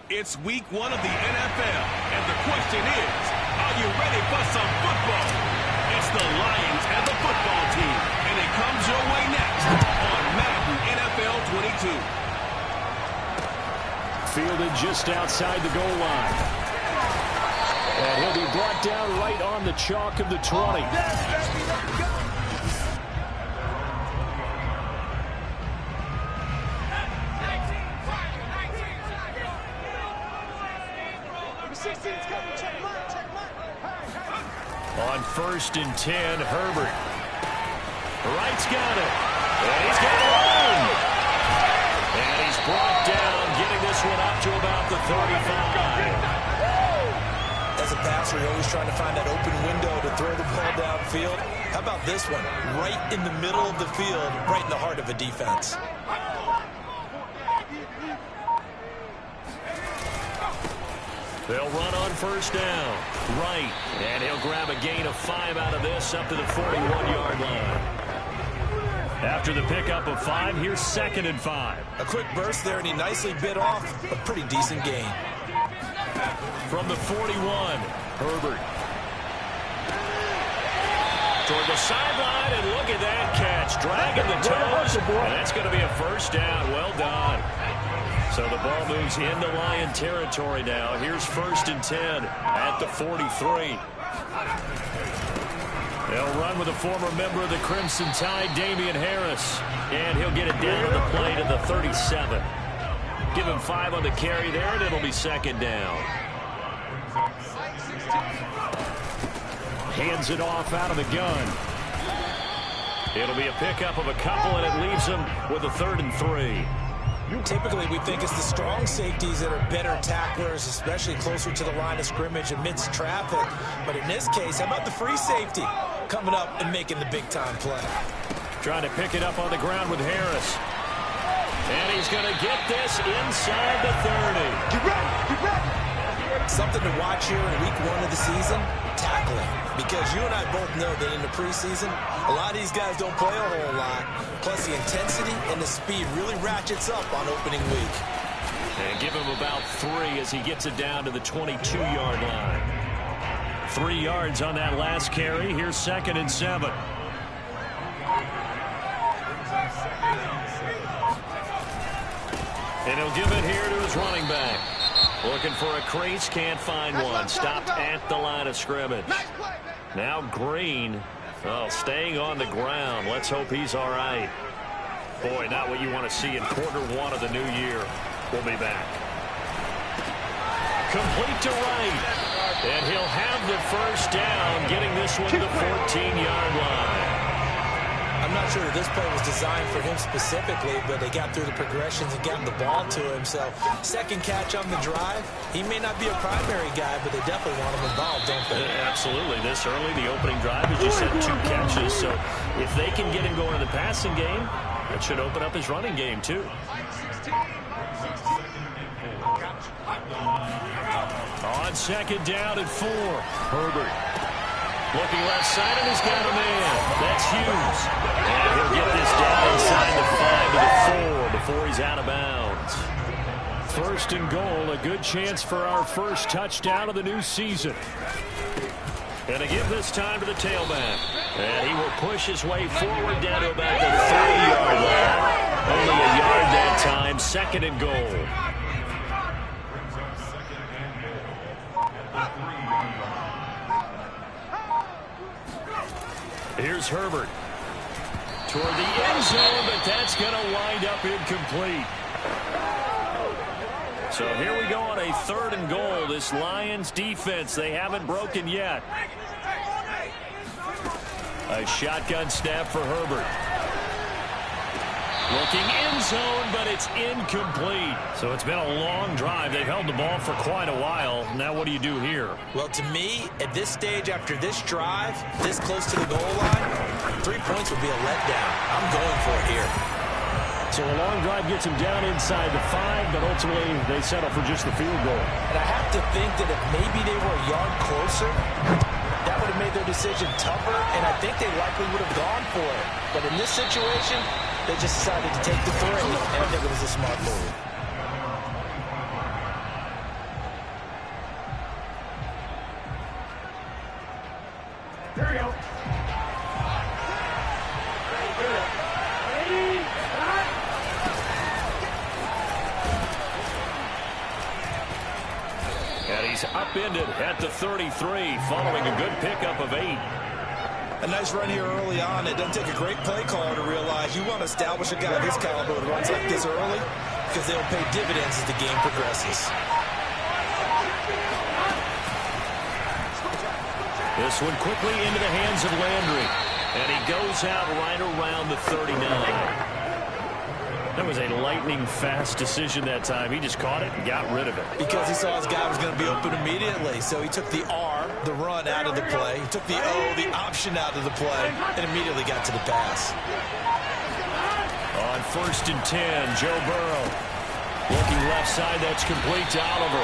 It's week 1 of the NFL, and the question is, are you ready for some football? It's the Lions and the football team, and it comes your way next on Madden NFL 22. Fielded just outside the goal line. And he'll be brought down right on the chalk of the 20. On 1st and 10, Herbert. Right's got it. And he's got it on. And he's brought down, getting this one up to about the 35. As a passer, you're always trying to find that open window to throw the ball downfield. How about this one? Right in the middle of the field, right in the heart of a defense. They'll run on 1st down. Right. And he'll grab a gain of 5 out of this up to the 41-yard line. After the pickup of 5, here's 2nd and 5. A quick burst there, and he nicely bit off a pretty decent gain. From the 41, Herbert. Toward the sideline, and look at that catch. Dragging the toes, and that's going to be a 1st down. Well done. So the ball moves into Lion territory now. Here's 1st and 10 at the 43. They'll run with a former member of the Crimson Tide, Damian Harris. And he'll get it down on the play to the 37. Give him 5 on the carry there, and it'll be 2nd down. Hands it off out of the gun. It'll be a pickup of a couple, and it leaves him with a 3rd and 3. Typically, we think it's the strong safeties that are better tacklers, especially closer to the line of scrimmage amidst traffic. But in this case, how about the free safety coming up and making the big-time play? Trying to pick it up on the ground with Harris. And he's going to get this inside the 30. Get ready, get ready. Something to watch here in week 1 of the season, tackling. Because you and I both know that in the preseason, a lot of these guys don't play a whole lot. Plus, the intensity and the speed really ratchets up on opening week. And give him about 3 as he gets it down to the 22-yard line. 3 yards on that last carry. Here's 2nd and 7. And he'll give it here to his running back. Looking for a crease, can't find one. Stopped at the line of scrimmage. Now Green, staying on the ground. Let's hope he's all right. Boy, not what you want to see in quarter 1 of the new year. We'll be back. Complete to right. And he'll have the first down, getting this one to the 14-yard line. I'm not sure that this play was designed for him specifically, but they got through the progressions and got the ball to him. So, second catch on the drive. He may not be a primary guy, but they definitely want him involved, don't they? Yeah, absolutely. This early, the opening drive, has just had 2 catches. So, if they can get him going in the passing game, that should open up his running game, too. On 2nd down and 4. Herbert. Looking left side, and he's got a man. That's Hughes. And he'll get this down inside the 5 to the 4 before he's out of bounds. 1st and goal, a good chance for our first touchdown of the new season. And to give this time to the tailback. And he will push his way forward down to about the 30-yard line. Only a yard that time, 2nd and goal. Here's Herbert. Toward the end zone, but that's going to wind up incomplete. So here we go on a 3rd and goal. This Lions defense, they haven't broken yet. A shotgun snap for Herbert. Looking end zone, but it's incomplete. So it's been a long drive. They've held the ball for quite a while. Now what do you do here? Well, to me, at this stage, after this drive, this close to the goal line, 3 points would be a letdown. I'm going for it here. So a long drive gets him down inside the 5, but ultimately they settle for just the field goal. And I have to think that if maybe they were a yard closer, that would have made their decision tougher, and I think they likely would have gone for it. But in this situation, they just decided to take the 3, and I think it was a smart move. Here we go. And he's upended at the 33, following a good pickup of 8. A nice run here early on. It doesn't take a great play caller to realize you want to establish a guy of this caliber that runs like this early because they'll pay dividends as the game progresses. This one quickly into the hands of Landry. And he goes out right around the 39. That was a lightning-fast decision that time. He just caught it and got rid of it. Because he saw his guy was going to be open immediately. So he took the R, the run, out of the play. He took the O, the option, out of the play, and immediately got to the pass. On 1st and 10, Joe Burrow. Looking left side, that's complete to Oliver.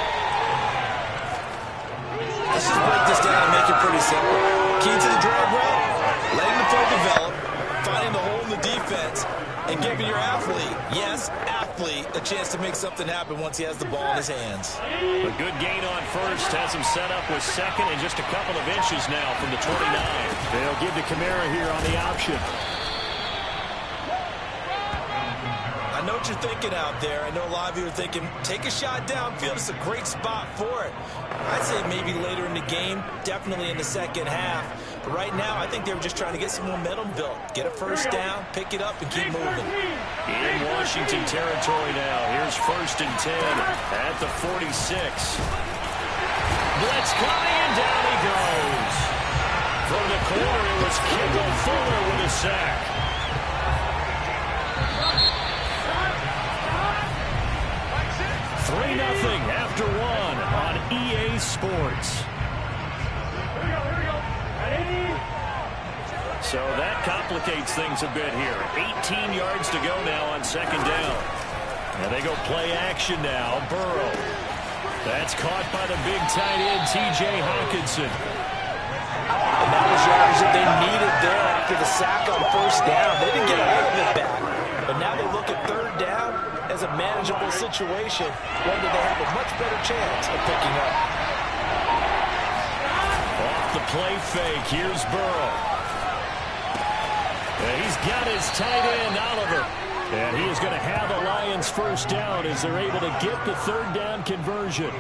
Let's just break this down and make it pretty simple. Key to the drag route, letting the play develop, finding the hole in the defense, and giving your athlete, yes, athlete, a chance to make something happen once he has the ball in his hands. A good gain on 1st, has him set up with 2nd and just a couple of inches now from the 29. They'll give to Kamara here on the option. I know what you're thinking out there. I know a lot of you are thinking, take a shot downfield. It's a great spot for it. I'd say maybe later in the game, definitely in the second half. But right now, I think they were just trying to get some momentum built. Get a first down, pick it up, and keep moving. In Washington territory now. Here's 1st and 10 at the 46. Blitz coming, and down he goes. Fuller with a sack. 3-0 after one on EA Sports. So that complicates things a bit here. 18 yards to go now on second down. And they go play action now. Burrow. That's caught by the big tight end, T.J. Hawkinson. And that was yards that they needed there after the sack on first down. They didn't get all of it back. But now they look at third down as a manageable situation, one that they have a much better chance of picking up. Off the play fake. Here's Burrow. And he's got his tight end, Oliver. And he is going to have the Lions first down as they're able to get the third down conversion.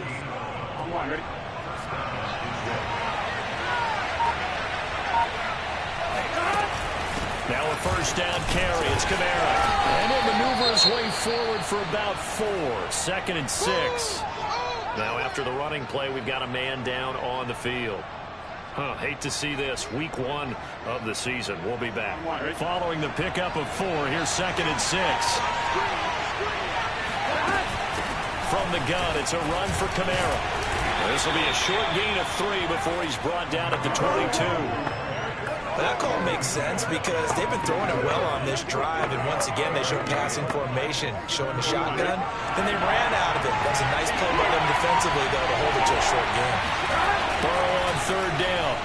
Now a first down carry. It's Kamara. And he'll maneuver his way forward for about 4. 2nd and 6. Now after the running play, we've got a man down on the field. Hate to see this. Week 1 of the season. We'll be back. Following the pickup of 4, here's 2nd and 6. From the gun, it's a run for Kamara. This will be a short gain of 3 before he's brought down at the 22. That call makes sense because they've been throwing it well on this drive, and once again they show passing formation, showing the shotgun. Then they ran out of it. That's a nice play by them defensively, though, to hold it to a short game. Burrow on third down.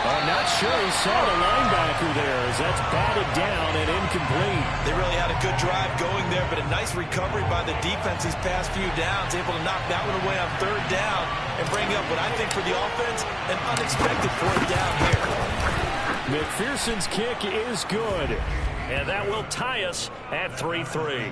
I'm not sure he saw the linebacker there as that's batted down and incomplete. They really had a good drive going there, but a nice recovery by the defense these past few downs, able to knock that one away on third down and bring up what I think for the offense, an unexpected fourth down here. McPherson's kick is good, and that will tie us at 3-3.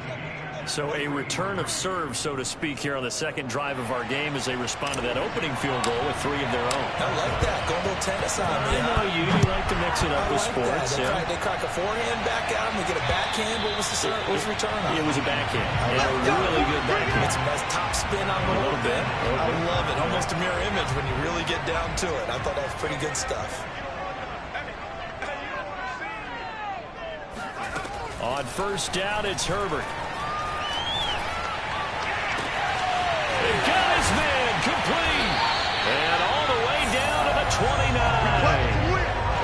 So a return of serve, so to speak, here on the second drive of our game as they respond to that opening field goal with 3 of their own. I like that. Go a little tennis on me. I know you like to mix it up with sports. They crack a forehand back at them. They get a backhand. What was the return on? It was a backhand. A really good backhand. It's a nice top spin on a little bit. I love it. Almost a mirror image when you really get down to it. I thought that was pretty good stuff. On first down, it's Herbert. Got his man complete. And all the way down to the 29.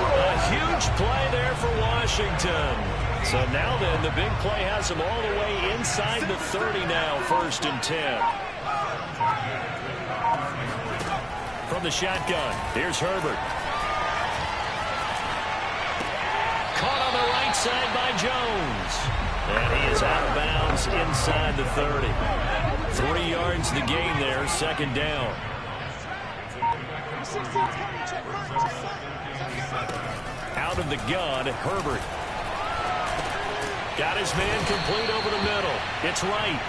A huge play there for Washington. So now then, the big play has him all the way inside the 30 now, 1st and 10. From the shotgun, here's Herbert. Caught on the right side by Jones. And he is out of bounds inside the 30. 3 yards the gain there, 2nd down. Out of the gun, Herbert. Got his man complete over the middle. It's right.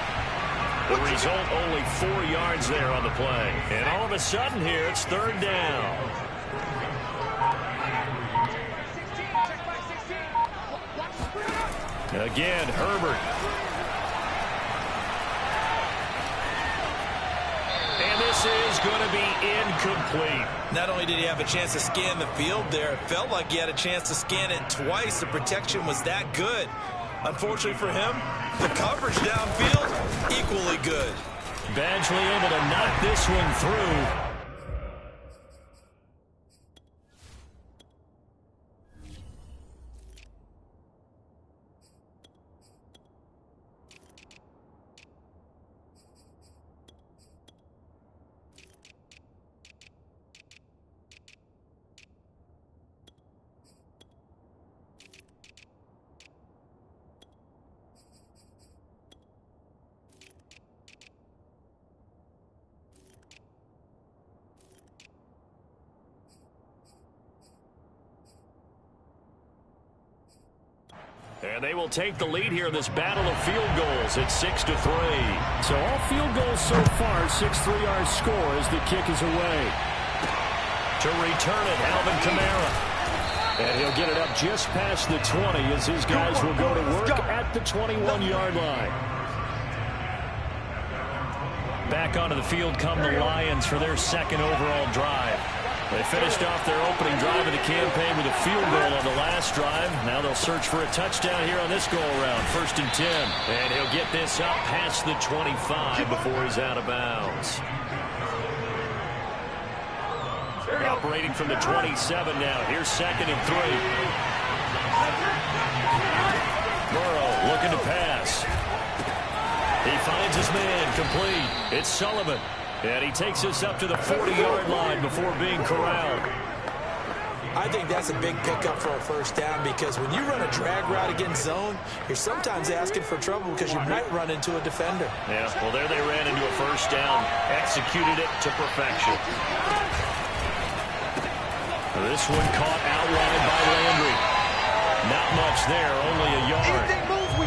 The result, only 4 yards there on the play. And all of a sudden here, it's 3rd down. Again, Herbert. And this is going to be incomplete. Not only did he have a chance to scan the field there, it felt like he had a chance to scan it twice. The protection was that good. Unfortunately for him, the coverage downfield, equally good. Badgley able to knock this one through. And they will take the lead here in this battle of field goals at 6-3. So all field goals so far, 6-3 our score as the kick is away. To return it, Alvin Kamara. And he'll get it up just past the 20 as his guys will go to work at the 21-yard line. Back onto the field come the Lions for their 2nd overall drive. They finished off their opening drive of the campaign with a field goal on the last drive. Now they'll search for a touchdown here on this go-around. 1st and 10. And he'll get this up past the 25 before he's out of bounds. Operating from the 27 now. Here's 2nd and 3. Burrow looking to pass. He finds his man complete. It's Sullivan. And he takes us up to the 40-yard line before being corralled. I think that's a big pickup for a 1st down because when you run a drag route against zone, you're sometimes asking for trouble because you might run into a defender. Yeah, well, there they ran into a 1st down. Executed it to perfection. This one caught out wide by Landry. Not much there, only a yard.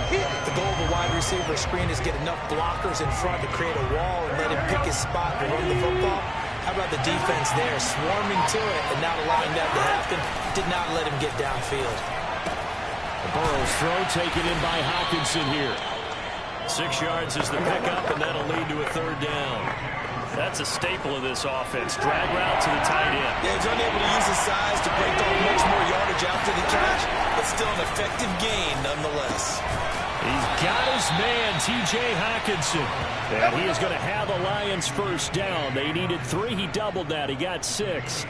The goal of a wide receiver screen is get enough blockers in front to create a wall and let him pick his spot to run the football. How about the defense there, swarming to it and not allowing that to happen? Did not let him get downfield. Burrow's throw taken in by Hockenson here. 6 yards is the pickup, and that'll lead to a 3rd down. That's a staple of this offense. Drag route to the tight end. Yeah, he's unable to use his size to break off much more yardage after the catch, but still an effective gain nonetheless. He's got his man, T.J. Hockenson. And he is going to have the Lions 1st down. They needed 3. He doubled that. He got 6.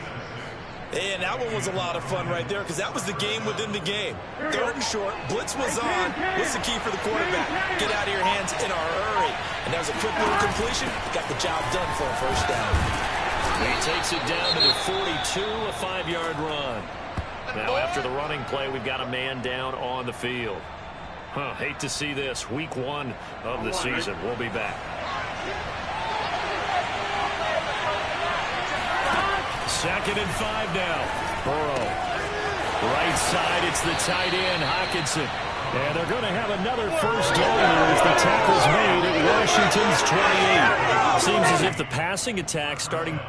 And that one was a lot of fun right there because that was the game within the game. 3rd and short. Blitz was on. What's the key for the quarterback? Get out of your hands in a hurry. And that was a quick little completion. Got the job done for a 1st down. He takes it down to the 42, a 5-yard run. Now after the running play, we've got a man down on the field. Hate to see this. Week 1 of the season. We'll be back. 2nd and 5 now. Burrow. Right side, it's the tight end, Hockenson. And they're going to have another 1st down as the tackle's made at Washington's 28. Seems as if the passing attack starting...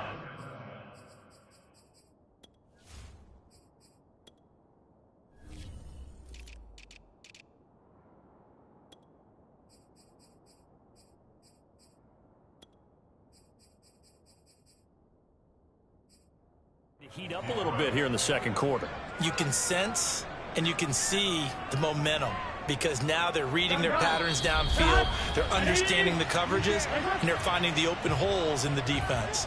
heat up a little bit here in the 2nd quarter. You can sense and you can see the momentum because now they're reading their patterns downfield, they're understanding the coverages, and they're finding the open holes in the defense.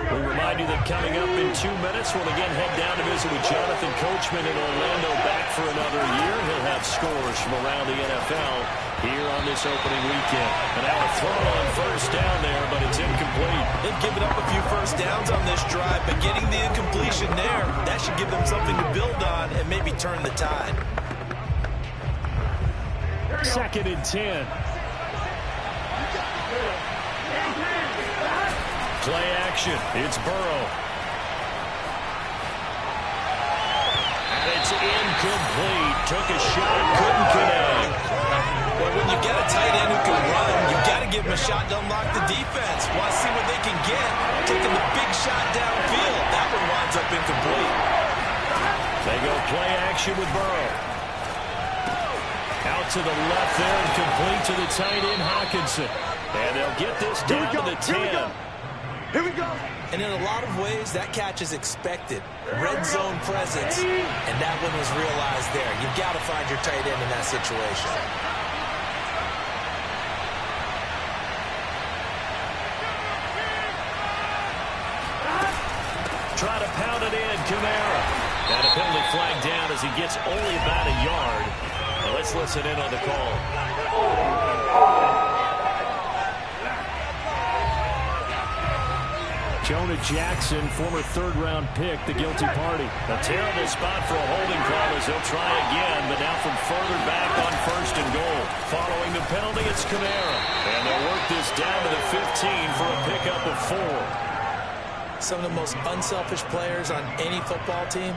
We remind you that coming up in 2 minutes, we'll again head down to visit with Jonathan Coachman in Orlando, back for another year. He'll have scores from around the NFL here on this opening weekend. And now a throw on 1st down there, but it's incomplete. They've given up a few 1st downs on this drive, but getting the incompletion there, that should give them something to build on and maybe turn the tide. 2nd and 10. Play action. It's Burrow. And it's incomplete. Took a shot, couldn't connect. Well, when you get a tight end who can run, you've got to give him a shot to unlock the defense. Want to see what they can get. Taking the big shot downfield. That one winds up incomplete. They go play action with Burrow. Out to the left there and complete to the tight end, Hockenson. And they'll get this down to the 10. Here we go. And in a lot of ways, that catch is expected. Red zone presence, and that one was realized there. You've got to find your tight end in that situation. Try to pound it in, Kamara. And a penalty flag down as he gets only about a yard. Now let's listen in on the call. Jonah Jackson, former 3rd-round pick, the guilty party. A terrible spot for a holding call as he'll try again, but now from further back on 1st and goal. Following the penalty, it's Kamara. And they'll work this down to the 15 for a pickup of 4. Some of the most unselfish players on any football team,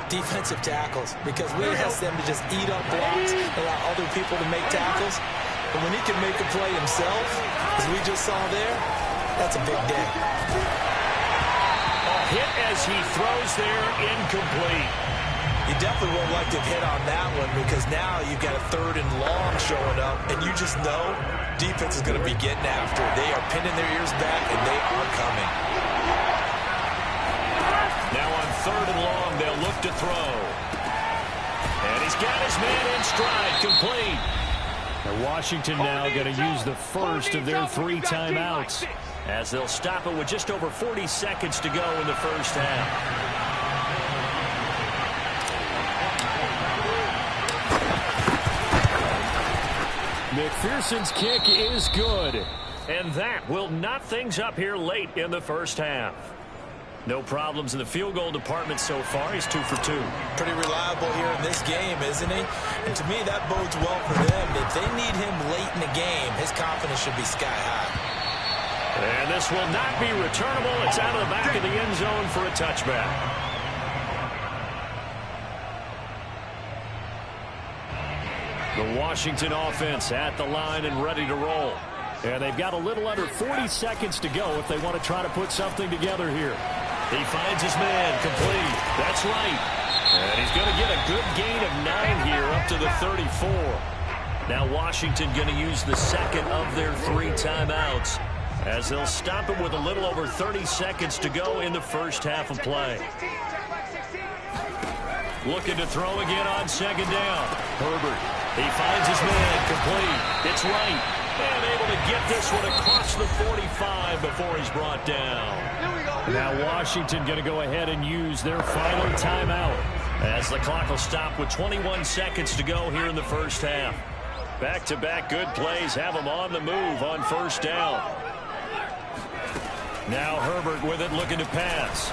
defensive tackles, because we ask them to just eat up blocks and allow other people to make tackles. But when he can make a play himself, as we just saw there, that's a big day. Hit as he throws there, incomplete. You definitely won't like to have hit on that one because now you've got a 3rd and long showing up, and you just know defense is going to be getting after it. They are pinning their ears back, and they are coming. Now on 3rd and long, they'll look to throw. And he's got his man in stride, complete. And Washington now going to use the first of their 3 timeouts, as they'll stop it with just over 40 seconds to go in the first half. McPherson's kick is good. And that will knot things up here late in the first half. No problems in the field goal department so far. He's 2 for 2. Pretty reliable here in this game, isn't he? And to me, that bodes well for them. If they need him late in the game, his confidence should be sky high. And this will not be returnable. It's out of the back of the end zone for a touchback. The Washington offense at the line and ready to roll. And they've got a little under 40 seconds to go if they want to try to put something together here. He finds his man, complete. That's right. And he's going to get a good gain of 9 here up to the 34. Now Washington going to use the second of their 3 timeouts as they'll stop it with a little over 30 seconds to go in the first half of play. Looking to throw again on 2nd down. Herbert. He finds his man, complete. It's right. And able to get this one across the 45 before he's brought down. Now Washington going to go ahead and use their final timeout, as the clock will stop with 21 seconds to go here in the first half. Back-to-back good plays have them on the move on 1st down. Now Herbert with it, looking to pass.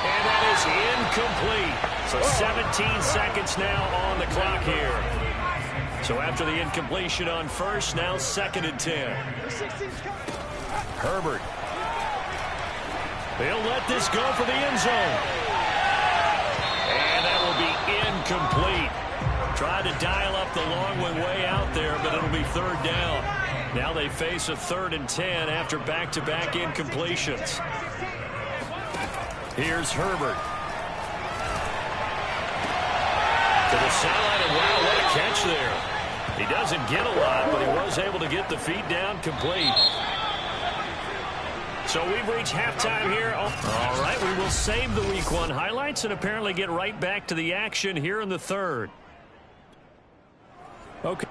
And that is incomplete. So 17 seconds now on the clock here. So after the incompletion on 1st, now 2nd and 10. Herbert. He'll let this go for the end zone. And that will be incomplete. Tried to dial up the long one way out there, but it'll be 3rd down. Now they face a 3rd and 10 after back-to-back incompletions. Here's Herbert. To the sideline, and wow, what a catch there. He doesn't get a lot, but he was able to get the feet down complete. So we've reached halftime here. All right, we will save the Week 1 highlights and apparently get right back to the action here in the 3rd. Okay.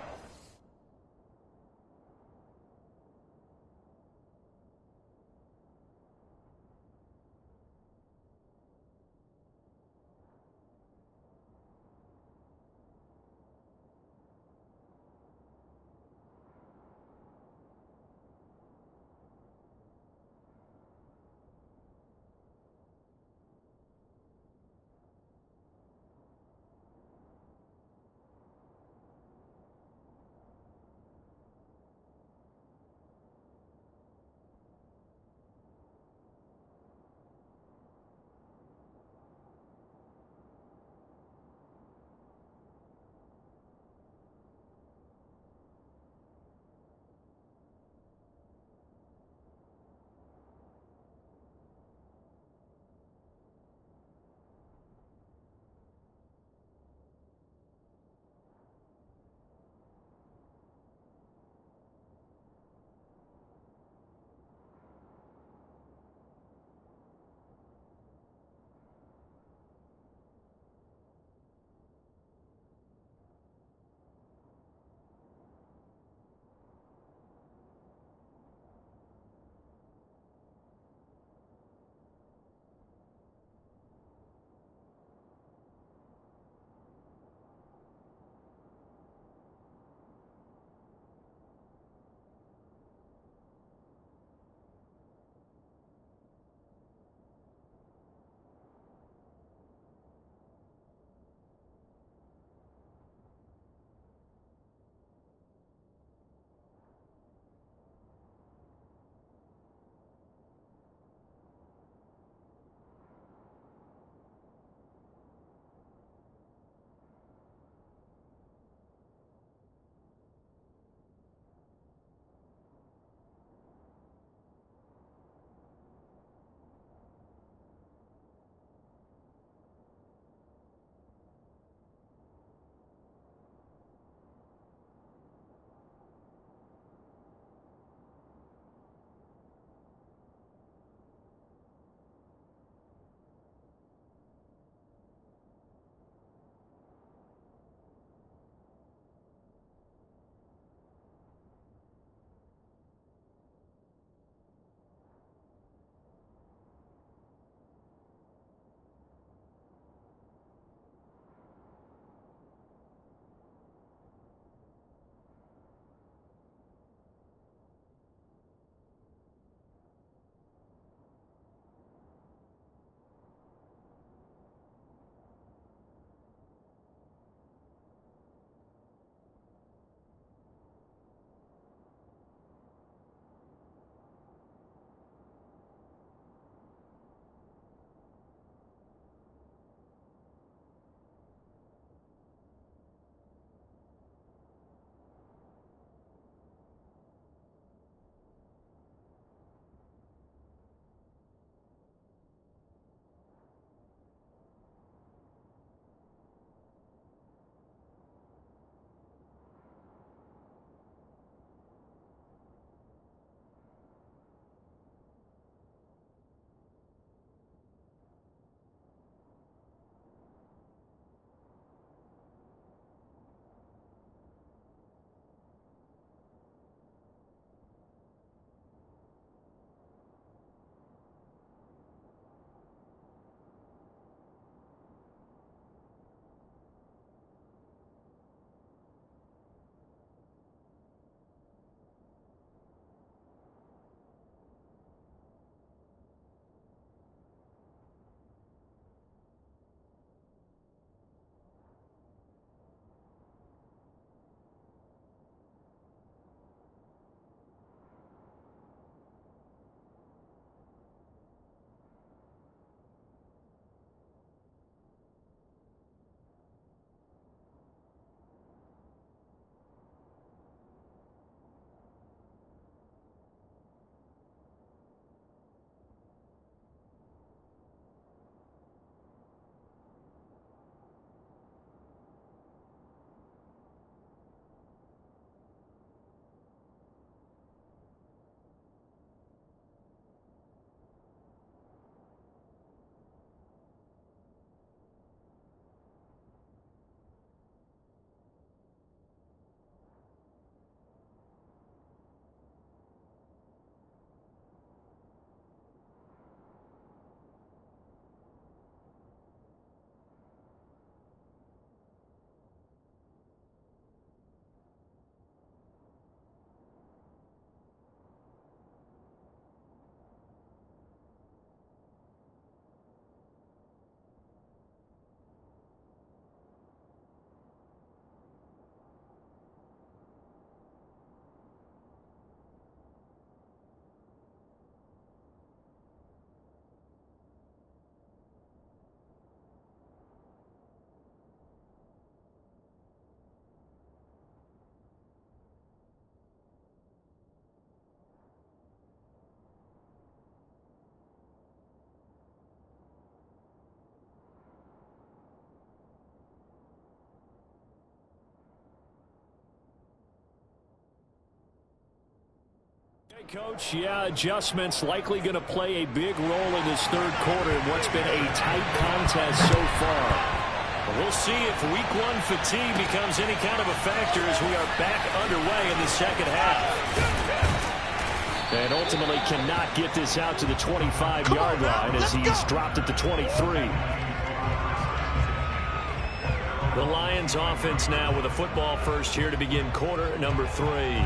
Coach, yeah, adjustments likely going to play a big role in this third quarter in what's been a tight contest so far. We'll see if week one fatigue becomes any kind of a factor as we are back underway in the second half. And ultimately cannot get this out to the 25-yard line as he's dropped at the 23. The Lions offense now with a football first here to begin quarter number 3.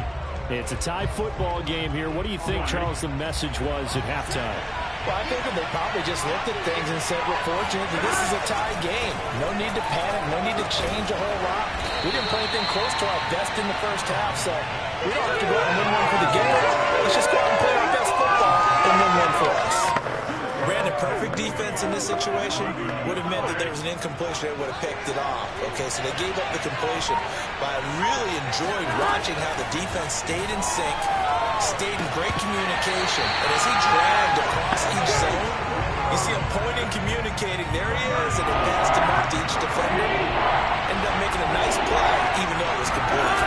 It's a tie football game here. What do you think, Charles, the message was at halftime? Well, I think they probably just looked at things and said, we're fortunate that this is a tie game. No need to panic. No need to change a whole lot. We didn't play anything close to our best in the first half, so we don't have to go out and win one for the game. Let's just go out and play our best football and win one for us. Brandon, perfect defense in this situation would have meant that there was an incompletion. They would have picked it off. Okay, so they gave up the completion. But I really enjoyed watching how the defense stayed in sync, stayed in great communication. And as he dragged across each zone, you see him pointing, communicating. There he is, and it passed him off to each defender. Ended up making a nice play, even though it was complete.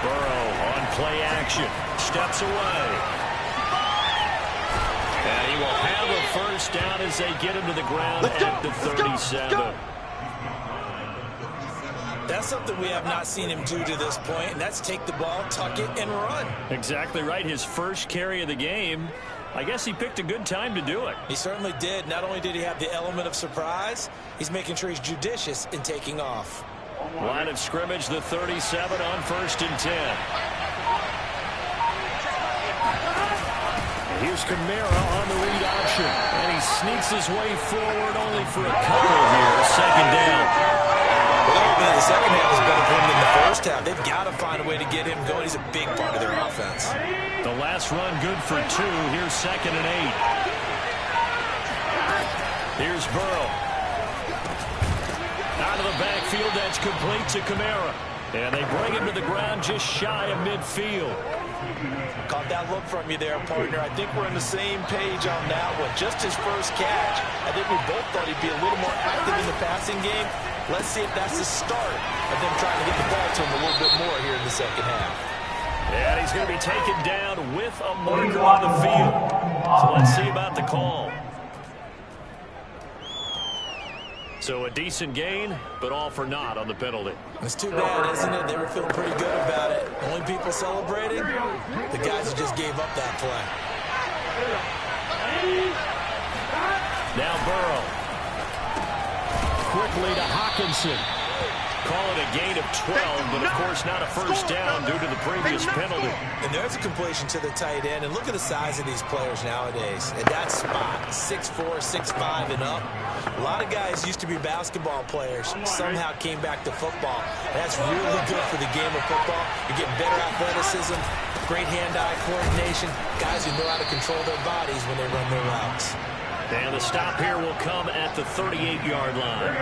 Burrow on play action. Steps away. And he will have a first down as they get him to the ground at the 37. That's something we have not seen him do to this point, and that's take the ball, tuck it, and run. Exactly right. His first carry of the game. I guess he picked a good time to do it. He certainly did. Not only did he have the element of surprise, he's making sure he's judicious in taking off. Line of scrimmage, the 37 on 1st and 10. Here's Kamara on the read option. And he sneaks his way forward only for a couple here. Second down. Well, man, the second half is better for him than the first half. They've got to find a way to get him going. He's a big part of their offense. The last run good for 2. Here's 2nd and 8. Here's Burrow. Out of the backfield, that's complete to Kamara. And they bring him to the ground just shy of midfield. Caught that look from you there, partner. I think we're on the same page on that one. Just his first catch. I think we both thought he'd be a little more active in the passing game. Let's see if that's the start of them trying to get the ball to him a little bit more here in the second half. And he's going to be taken down with a marker on the field. So let's see about the call. So a decent gain, but all for naught on the penalty. It's too bad, isn't it? They were feeling pretty good about it. Only people celebrating, the guys who just gave up that play. Now Burrow. Quickly to Hawkinson. Call it a gain of 12, but of course not a first down due to the previous penalty. And there's a completion to the tight end. And look at the size of these players nowadays. At that spot, 6'4", 6'5", and up. A lot of guys used to be basketball players, somehow came back to football. That's really good for the game of football. You're getting better athleticism, great hand-eye coordination, guys who know how to control their bodies when they run their routes. And the stop here will come at the 38-yard line.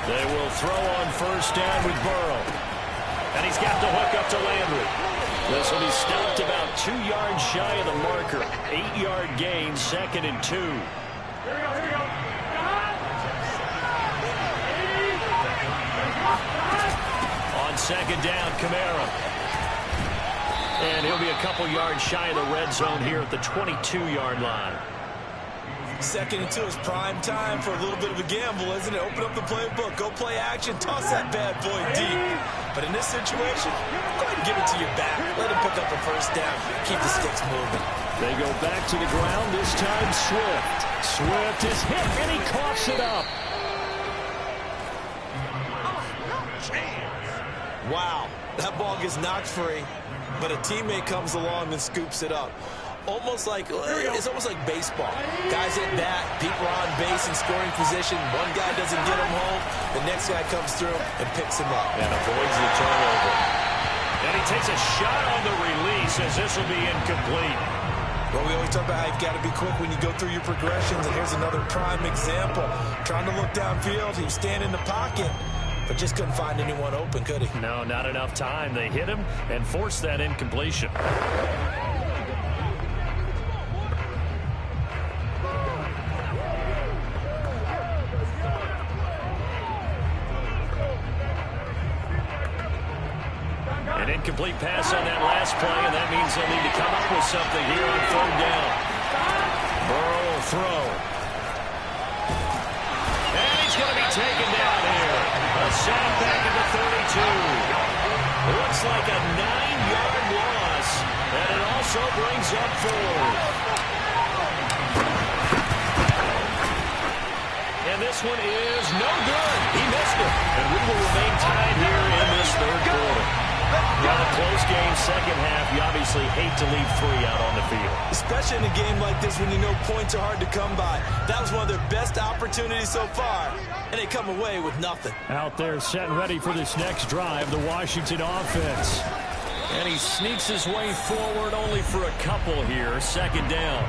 They will throw on first down with Burrow. And he's got the hook up to Landry. This will be stopped about 2 yards shy of the marker. 8-yard gain, 2nd and 2. On second down, Kamara. And he'll be a couple yards shy of the red zone here at the 22-yard line. 2nd and 2 is prime time for a little bit of a gamble, isn't it? Open up the playbook, go play action, toss that bad boy deep. But in this situation, go ahead and give it to your back. Let him pick up a first down. Keep the sticks moving. They go back to the ground, this time Swift. Swift is hit, and he coughs it up. Wow, that ball gets knocked free, but a teammate comes along and scoops it up. It's almost like baseball. Guys at bat, people are on base in scoring position. One guy doesn't get him home. The next guy comes through and picks him up. And avoids the turnover. And he takes a shot on the release as this will be incomplete. Well, we always talk about how you've got to be quick when you go through your progressions, and here's another prime example. Trying to look downfield, he was standing in the pocket, but just couldn't find anyone open, could he? No, not enough time. They hit him and forced that incompletion. An incomplete pass on that last play, and that means they'll need to come up with something here on third down. Burrow will throw. And he's going to be taken down here. A sack back at the 32. Looks like a 9-yard loss, and it also brings up 4. And this one is no good. He missed it. And we will remain tied here in this third quarter. Got a close game, second half. You obviously hate to leave 3 out on the field. Especially in a game like this when you know points are hard to come by. That was one of their best opportunities so far, and they come away with nothing. Out there set and ready for this next drive, the Washington offense. And he sneaks his way forward only for a couple here. Second down.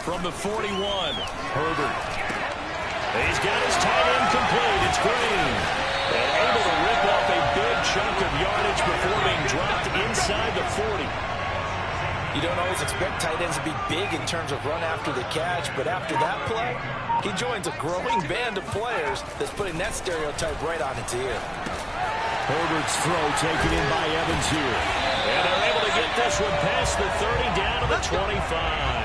From the 41, Herbert. He's got his tight end complete. It's Green. And able to rip off a big chunk of yardage before being dropped inside the 40. You don't always expect tight ends to be big in terms of run after the catch, but after that play, he joins a growing band of players that's putting that stereotype right on its ear. Herbert's throw taken in by Evans here. And they're able to get this one past the 30 down to the 25.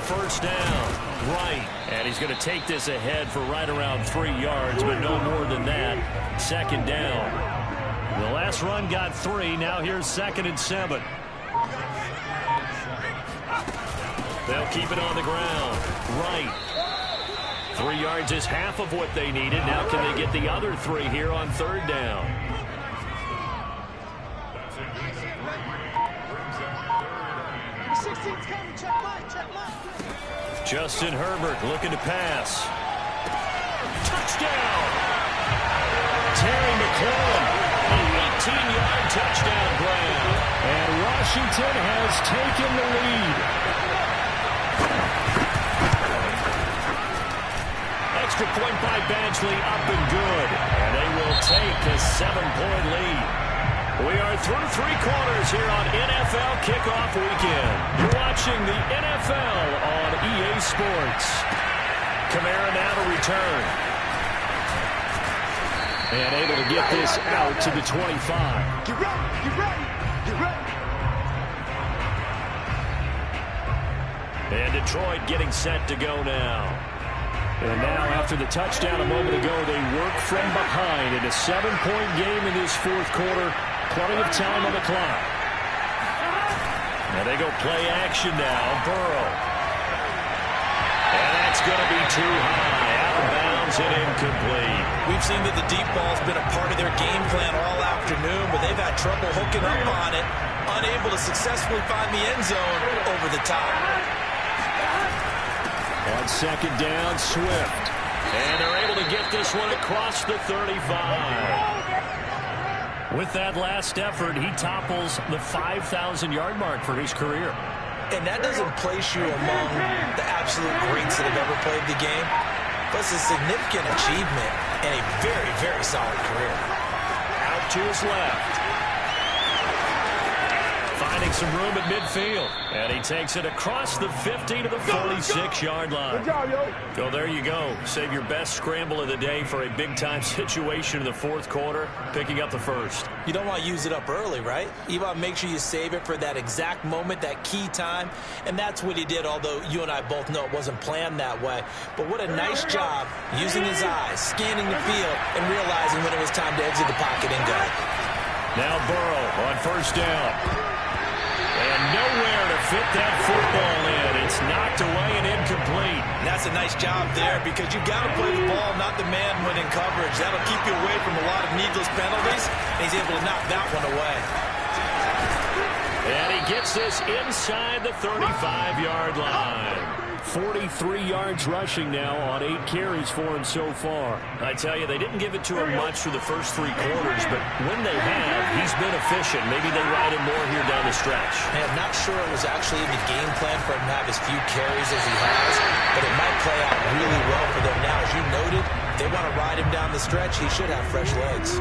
First down, right. And he's going to take this ahead for right around 3 yards, but no more than that. Second down. The last run got 3. Now here's 2nd and 7. They'll keep it on the ground. Right. 3 yards is half of what they needed. Now can they get the other 3 here on third down? Justin Herbert looking to pass. Touchdown! Terry McLaurin, an 18-yard touchdown grab. And Washington has taken the lead. Extra point by Badgley, up and good. And they will take a 7-point lead. We are through 3 quarters here on NFL Kickoff Weekend. You're watching the NFL on EA Sports. Kamara now to return. And able to get this out to the 25. Get ready, get ready, get ready. And Detroit getting set to go now. And now after the touchdown a moment ago, they work from behind in a 7-point game in this fourth quarter. Plenty of time on the clock. Now they go play action now. Burrow. And that's going to be too high. Out of bounds and incomplete. We've seen that the deep ball's been a part of their game plan all afternoon, but they've had trouble hooking up on it, unable to successfully find the end zone over the top. On second down, Swift. And they're able to get this one across the 35. With that last effort, he topples the 5,000-yard mark for his career. And that doesn't place you among the absolute greats that have ever played the game, but it's a significant achievement and a very, very solid career. Out to his left. Finding some room at midfield. And he takes it across the 50 to the 46-yard line. Good job, yo. So there you go. Save your best scramble of the day for a big-time situation in the fourth quarter, picking up the first. You don't want to use it up early, right? You want to make sure you save it for that exact moment, that key time. And that's what he did, although you and I both know it wasn't planned that way. But what a nice job using his eyes, scanning the field, and realizing when it was time to exit the pocket and go. Now Burrow on first down. And nowhere to fit that football in. It's knocked away and incomplete. And that's a nice job there because you've got to play the ball, not the man when in coverage. That'll keep you away from a lot of needless penalties. And he's able to knock that one away. And he gets this inside the 35-yard line. 43 yards rushing now on 8 carries for him so far. I tell you, they didn't give it to him much through the first 3 quarters, but when they have, he's been efficient. Maybe they ride him more here down the stretch. Man, I'm not sure it was actually in the game plan for him to have as few carries as he has, but it might play out really well for them now. As you noted, they want to ride him down down the stretch, he should have fresh legs.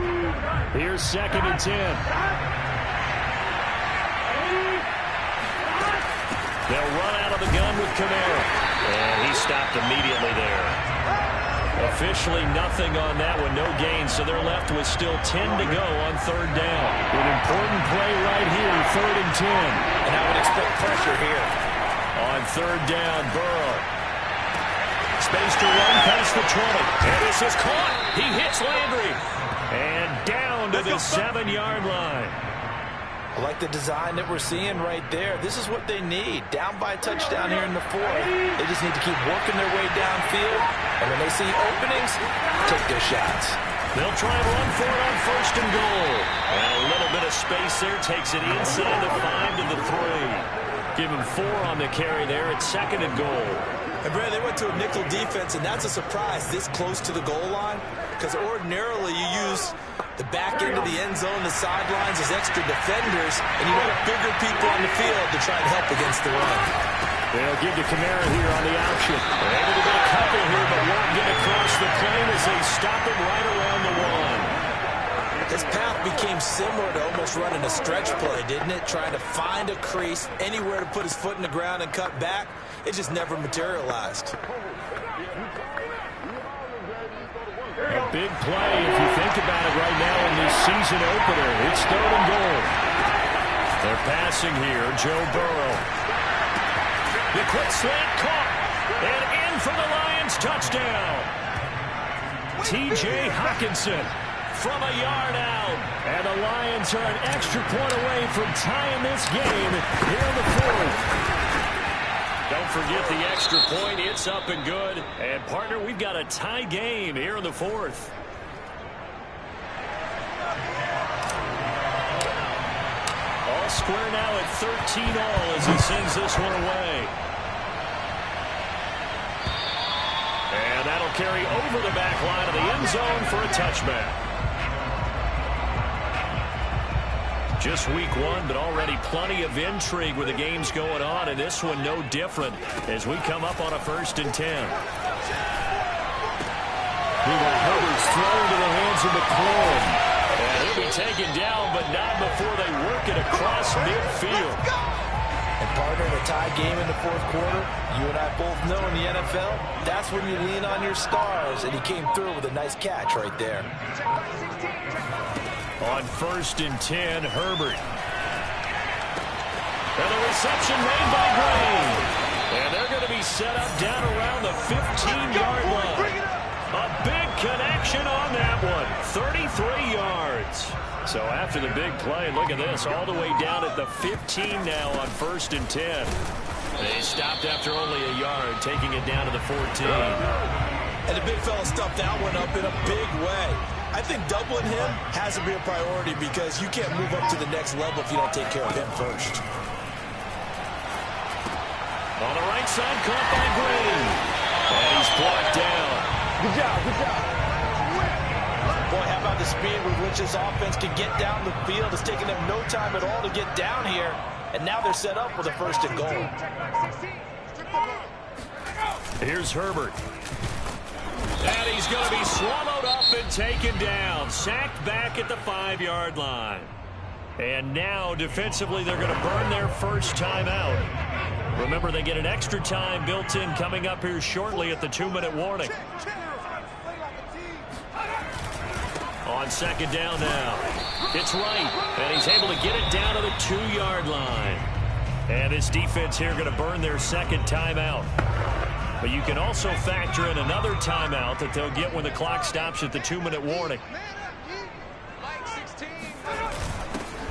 Here's 2nd and 10. They'll run out of the gun with Kamara. And he stopped immediately there. Officially nothing on that one, no gain, so they're left with still 10 to go on 3rd down. An important play right here, 3rd and 10. And I would expect pressure here. On 3rd down, Burrow. Space to run past the 20. And this is caught. He hits Landry. And down to the 7-yard line. I like the design that we're seeing right there. This is what they need. Down by a touchdown here in the 4th. They just need to keep working their way downfield. And when they see openings, take their shots. They'll try and run for it on 1st and goal. And a little bit of space there. Takes it inside the 5 to the 3. Give him 4 on the carry there at 2nd and goal. And Brad, they went to a nickel defense, and that's a surprise this close to the goal line. Because ordinarily you use the back end of the end zone, the sidelines as extra defenders, and you want bigger people on the field to try and help against the run. They'll give to Kamara here on the option. They're able to get a couple here, but won't get across the plane as they stop him right around the 1. His path became similar to almost running a stretch play, didn't it? Trying to find a crease, anywhere to put his foot in the ground and cut back. It just never materialized. A big play, if you think about it right now in this season opener. It's 3rd and goal. They're passing here, Joe Burrow. The quick slant caught. And in for the Lions touchdown. T.J. Hockenson from a yard out. And the Lions are an extra point away from tying this game here in the 4th. Don't forget the extra point. It's up and good. And, partner, we've got a tie game here in the 4th. All square now at 13-all as he sends this one away. And that'll carry over the back line of the end zone for a touchback. Just week 1, but already plenty of intrigue with the games going on, and this one no different as we come up on a 1st and 10. Herbert's thrown to the hands of McLaurin. And he'll be taken down, but not before they work it across midfield. And partner, in a tie game in the 4th quarter, you and I both know in the NFL, that's when you lean on your stars, and he came through with a nice catch right there. On 1st and 10, Herbert. And the reception made by Gray. And they're going to be set up down around the 15-yard line. A big connection on that one. 33 yards. So after the big play, look at this, all the way down at the 15 now on 1st and 10. They stopped after only a yard, taking it down to the 14. And the big fella stuffed that one up in a big way. I think doubling him has to be a priority because you can't move up to the next level if you don't take care of him first. On the right side, caught by Green. And he's blocked down. Good job, good job. Boy, how about the speed with which this offense can get down the field? It's taken them no time at all to get down here. And now they're set up with a 1st and goal. Here's Herbert. And he's going to be swallowed up and taken down. Sacked back at the 5-yard line. And now, defensively, they're going to burn their first timeout. Remember, they get an extra time built in coming up here shortly at the 2-minute warning. On 2nd down now. It's Wright, and he's able to get it down to the 2-yard line. And this defense here going to burn their 2nd timeout. But you can also factor in another timeout that they'll get when the clock stops at the 2-minute warning.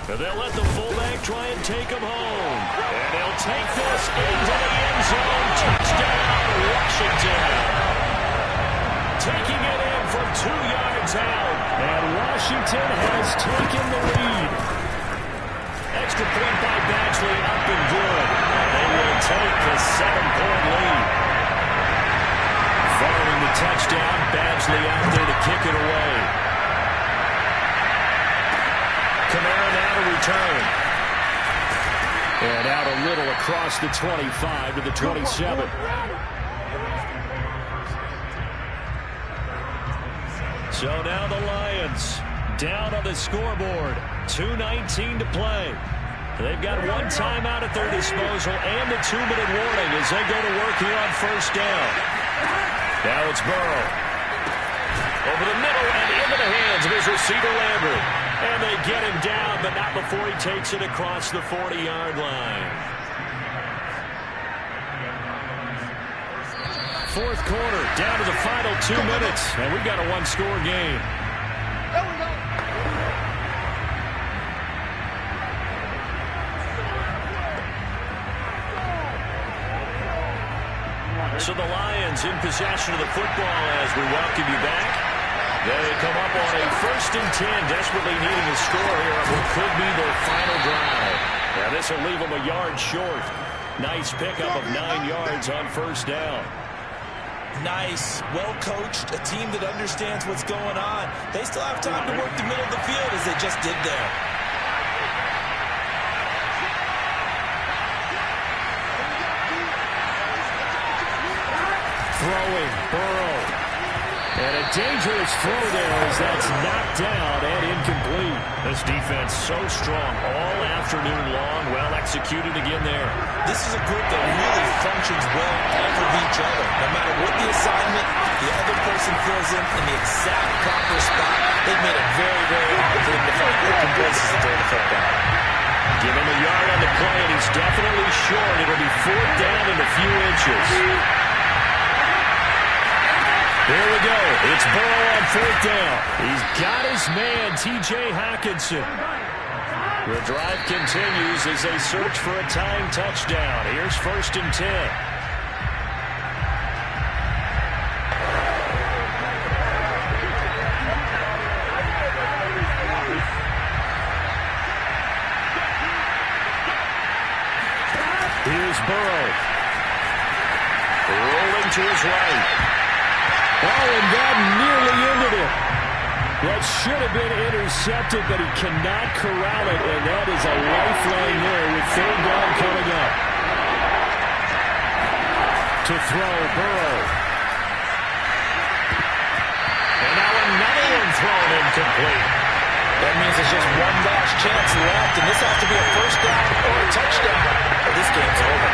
And they'll let the fullback try and take him home. And they'll take this into the end zone. Touchdown, Washington. Taking it in from 2 yards out. And Washington has taken the lead. Extra point by Badgley, up and good. They will take the 7-point lead. Following the touchdown, Badgley out there to kick it away. Kamara now to return. And out a little across the 25 to the 27. So now the Lions down on the scoreboard. 2:19 to play. They've got one timeout at their disposal and a 2-minute warning as they go to work here on first down. Now it's Burrow. Over the middle and into the hands of his receiver Landry. And they get him down, but not before he takes it across the 40-yard line. Fourth quarter, down to the final 2 minutes, and we've got a one-score game. There we go. So the Lions in possession of the football as we welcome you back. They come up on a 1st and 10, desperately needing a score here on what could be their final drive. Now this will leave them a yard short. Nice pickup of 9 yards on first down. Nice, well-coached, a team that understands what's going on. They still have time to work the middle of the field as they just did there. Throwing, Burrow. And a dangerous throw there as that's knocked down and incomplete. This defense so strong all afternoon long. Well executed again there. This is a group that really functions well off of each other. No matter what the assignment, the other person fills in the exact proper spot. They've made it very, very hard for them to find open places to throw the football. Give him a yard on the play, and he's definitely short. It'll be 4th down in a few inches. Here we go. It's Burrow on 4th down. He's got his man, T.J. Hockenson. The drive continues as they search for a tying touchdown. Here's 1st and 10. Here's Burrow. Rolling to his right. Oh, and that nearly ended it. That should have been intercepted, but he cannot corral it, and that is a lifeline there with 3rd down coming up. To throw, Burrow. And now another one thrown incomplete. That means there's just one last chance left, and this has to be a 1st down or a touchdown, or this game's over.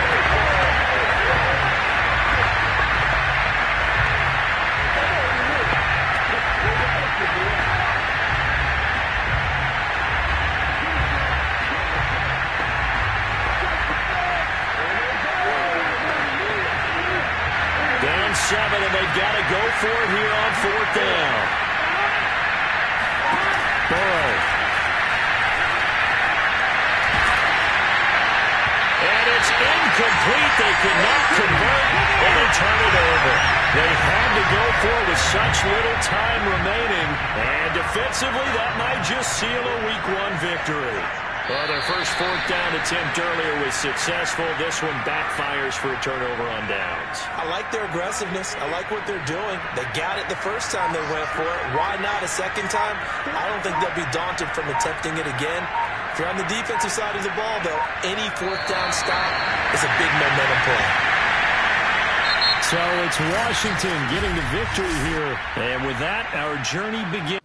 Down 7, and they've got to go for it here on 4th down. Burrow. And it's incomplete. They could not convert, and they turn it over. They had to go for it with such little time remaining, and defensively that might just seal a Week 1 victory. Well, their first 4th down attempt earlier was successful. This one backfires for a turnover on downs. I like their aggressiveness. I like what they're doing. They got it the first time they went for it. Why not a second time? I don't think they'll be daunted from attempting it again. If you're on the defensive side of the ball, though, any 4th down stop is a big momentum play. So it's Washington getting the victory here. And with that, our journey begins.